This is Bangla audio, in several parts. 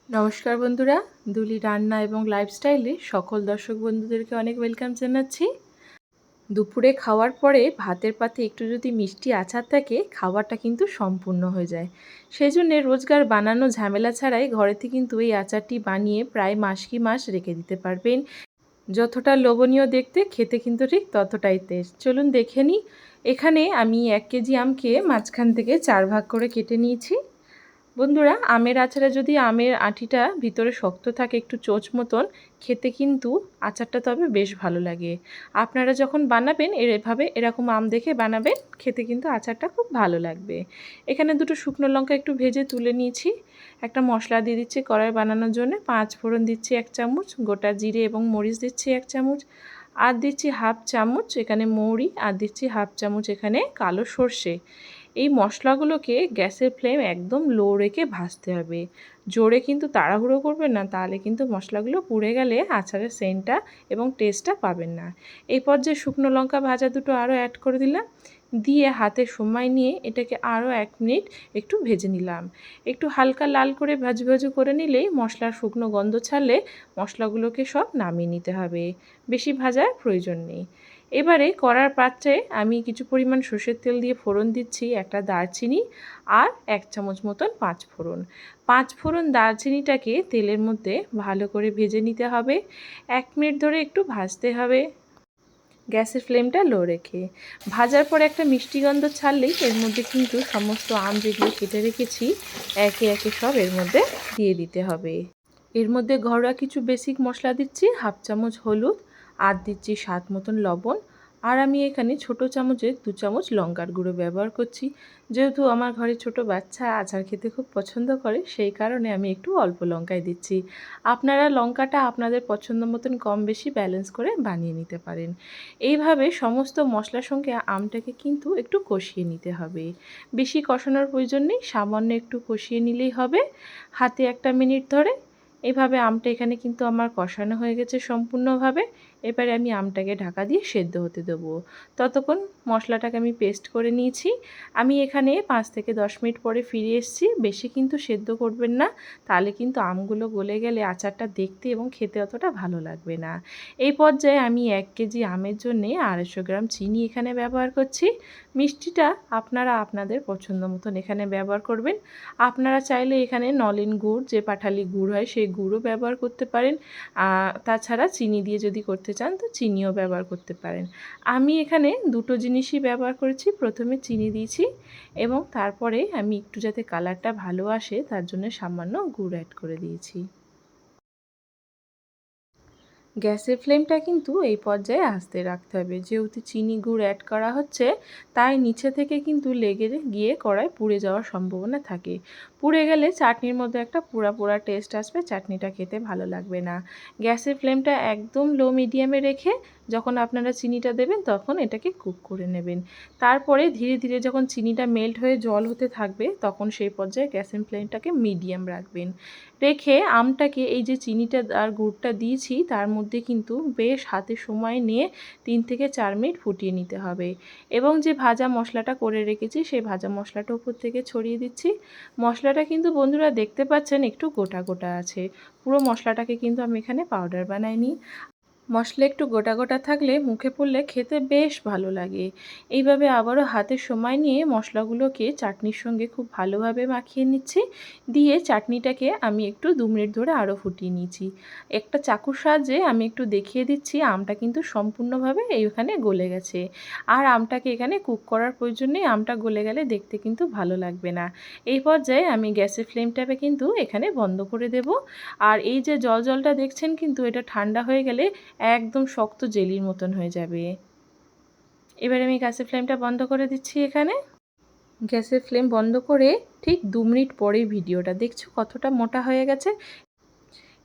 নমস্কার বন্ধুরা, দুলি রান্না এবং লাইফস্টাইলে সকল দর্শক বন্ধুদেরকে অনেক ওয়েলকাম জানাচ্ছি। দুপুরে খাওয়ার পরে ভাতের পাতে একটু যদি মিষ্টি আচার থাকে, খাওয়াটা কিন্তু সম্পূর্ণ হয়ে যায়। সেই জন্যে রোজগার বানানো ঝামেলা ছাড়াই ঘরেতে কিন্তু এই আচারটি বানিয়ে প্রায় মাস কি মাস রেখে দিতে পারবেন। যতটা লোভনীয় দেখতে, খেতে কিন্তু ঠিক ততটাই টেস্ট। চলুন দেখে নিই। এখানে আমি 1 কেজি আমকে মাঝখান থেকে 4 ভাগ করে কেটে নিয়েছি। বন্ধুরা, আমের আচারে যদি আমের আঁটিটা ভিতরে শক্ত থাকে, একটু চোঁচ মতন, খেতে কিন্তু আচারটা তবে বেশ ভালো লাগে। আপনারা যখন বানাবেন এরকম আম দেখে বানাবেন, খেতে কিন্তু আচারটা খুব ভালো লাগবে। এখানে দুটো শুকনো লঙ্কা একটু ভেজে তুলে নিয়েছি। একটা মশলা দিয়ে দিচ্ছি কড়াই বানানোর জন্য। 5 ফোড়ন দিচ্ছি 1 চামচ, গোটা জিরে এবং মরিচ দিচ্ছি 1 চামচ, আর দিচ্ছি হাফ চামচ এখানে মৌরি, আর দিচ্ছি হাফ চামচ এখানে কালো সর্ষে। এই মশলাগুলোকে গ্যাসের ফ্লেম একদম লো রেখে ভাজতে হবে। জোরে কিন্তু তাড়াহুড়ো করবেন না, তাহলে কিন্তু মশলাগুলো পুড়ে গেলে আচারের সেন্টটা এবং টেস্টটা পাবেন না। এই পর্যায়ে শুকনো লঙ্কা ভাজা দুটো আরও অ্যাড করে দিলাম, দিয়ে হাতে সময় নিয়ে এটাকে আরও 1 মিনিট একটু ভেজে নিলাম। একটু হালকা লাল করে ভাজু করে নিলেই মশলার শুকনো গন্ধ ছাড়লে মশলাগুলোকে সব নামিয়ে নিতে হবে। বেশি ভাজার প্রয়োজন নেই। এবারে কড়ার পাত্রে আমি কিছু পরিমাণ সর্ষের তেল দিয়ে ফোড়ন দিচ্ছি, একটা দারচিনি আর 1 চামচ মতন 5 ফোড়ন। 5 ফোড়ন দারচিনিটাকে তেলের মধ্যে ভালো করে ভেজে নিতে হবে। 1 মিনিট ধরে একটু ভাজতে হবে গ্যাসের ফ্লেমটা লো রেখে। ভাজার পর একটা মিষ্টি গন্ধ ছাড়লেই এর মধ্যে কিন্তু সমস্ত আম যেগুলো কেটে রেখেছি একে একে সব এর মধ্যে দিয়ে দিতে হবে। এর মধ্যে ঘরোয়া কিছু বেসিক মশলা দিচ্ছি, হাফ চামচ হলুদ, আর দিচ্ছি স্বাদ মতন লবণ, আর আমি এখানে ছোট চামচে 2 চামচ লঙ্কার গুঁড়ো ব্যবহার করছি। যেহেতু আমার ঘরে ছোট বাচ্চা আচার খেতে খুব পছন্দ করে, সেই কারণে আমি একটু অল্প লঙ্কাই দিচ্ছি। আপনারা লঙ্কাটা আপনাদের পছন্দ মতন কম বেশি ব্যালেন্স করে বানিয়ে নিতে পারেন। এইভাবে সমস্ত মশলার সঙ্গে আমটাকে কিন্তু একটু কষিয়ে নিতে হবে। বেশি কষানোর প্রয়োজন নেই, সামান্য একটু কষিয়ে নিলেই হবে হাতে 1 মিনিট ধরে। এভাবে আমটা এখানে কিন্তু আমার কষানো হয়ে গেছে সম্পূর্ণভাবে। এবারে আমি আমটাকে ঢাকা দিয়ে সেদ্ধ হতে দেবো। ততক্ষণ মশলাটাকে আমি পেস্ট করে নিয়েছি। আমি এখানে 5 থেকে 10 মিনিট পরে ফিরে এসেছি। বেশি কিন্তু সেদ্ধ করবেন না, তাহলে কিন্তু আমগুলো গলে গেলে আচারটা দেখতে এবং খেতে অতটা ভালো লাগবে না। এই পর্যায়ে আমি 1 কেজি আমের জন্যে 250 গ্রাম চিনি এখানে ব্যবহার করছি। মিষ্টিটা আপনারা আপনাদের পছন্দ মতন এখানে ব্যবহার করবেন। আপনারা চাইলে এখানে নলেন গুড়, যে পাটালি গুড় হয়, সেই গুড়ও ব্যবহার করতে পারেন। তাছাড়া চিনি দিয়ে যদি করতে চান তো চিনিও ব্যবহার করতে পারেন। আমি এখানে দুটো জিনিসই ব্যবহার করেছি। প্রথমে চিনি দিয়েছি এবং তারপরে আমি একটু যাতে কালারটা ভালো আসে তার জন্য সামান্য গুড় অ্যাড করে দিয়েছি। গ্যাসের ফ্লেমটা কিন্তু এই পর্যায়ে আস্তে রাখতে হবে। যেহেতু চিনি গুড় অ্যাড করা হচ্ছে, তাই নিচে থেকে কিন্তু লেগে গিয়ে কড়াই পুড়ে যাওয়ার সম্ভাবনা থাকে। পুড়ে গেলে চাটনির মধ্যে একটা পোড়া পোড়া টেস্ট আসবে, চাটনিটা খেতে ভালো লাগবে না। গ্যাসের ফ্লেমটা একদম লো মিডিয়ামে রেখে যখন আপনারা চিনিটা দেবেন তখন এটাকে কুক করে নেবেন। তারপরে ধীরে ধীরে যখন চিনিটা মেল্ট হয়ে জল হতে থাকবে, তখন সেই পর্যায়ে গ্যাসের ফ্লেমটাকে মিডিয়াম রাখবেন। রেখে আমটাকে, এই যে চিনিটা আর গুড়টা দিয়েছি তার মধ্যে কিন্তু বেশ হাতে সময় নিয়ে 3 থেকে 4 মিনিট ফুটিয়ে নিতে হবে। এবং যে ভাজা মশলাটা করে রেখেছি সেই ভাজা মশলাটা উপর থেকে ছড়িয়ে দিচ্ছি। মশলাটা কিন্তু বন্ধুরা দেখতে পাচ্ছেন একটু গোটা গোটা আছে। পুরো মশলাটাকে কিন্তু আমি এখানে পাউডার বানাইনি। মশলা একটু গোটা গোটা থাকলে মুখে পড়লে খেতে বেশ ভালো লাগে। এইভাবে আবারও হাতে সময় নিয়ে মশলাগুলোকে চাটনির সঙ্গে খুব ভালোভাবে মাখিয়ে নিচ্ছি। দিয়ে চাটনিটাকে আমি একটু 2 মিনিট ধরে আরও ফুটিয়ে নিয়েছি। একটা চাকুর সাহায্যে আমি একটু দেখিয়ে দিচ্ছি আমটা কিন্তু সম্পূর্ণভাবে এইখানে গলে গেছে। আর আমটাকে এখানে কুক করার প্রয়োজন নেই, আমটা গলে গেলে দেখতে কিন্তু ভালো লাগবে না। এই পর্যায়ে আমি গ্যাসের ফ্লেমটাকে কিন্তু এখানে বন্ধ করে দেব। আর এই যে জলটা দেখছেন কিন্তু এটা ঠান্ডা হয়ে গেলে একদম শক্ত জেলির মতন হয়ে যাবে। এবারে আমি গ্যাসের ফ্লেমটা বন্ধ করে দিচ্ছি এখানে। গ্যাসের ফ্লেম বন্ধ করে ঠিক 2 মিনিট পরেই ভিডিওটা দেখছো কতটা মোটা হয়ে গেছে।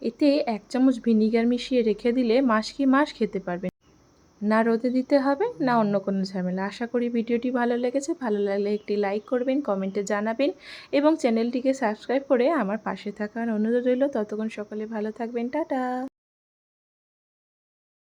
এতে 1 চামচ ভিনিগার মিশিয়ে রেখে দিলে মাস কি মাস খেতে পারবেন। না রোদে দিতে হবে, না অন্য কোনো ঝামেলা। আশা করি ভিডিওটি ভালো লেগেছে। ভালো লাগলে একটি লাইক করবেন, কমেন্টে জানাবেন এবং চ্যানেলটিকে সাবস্ক্রাইব করে আমার পাশে থাকার অনুরোধ রইল। ততক্ষণ সকলে ভালো থাকবেন। টাটা।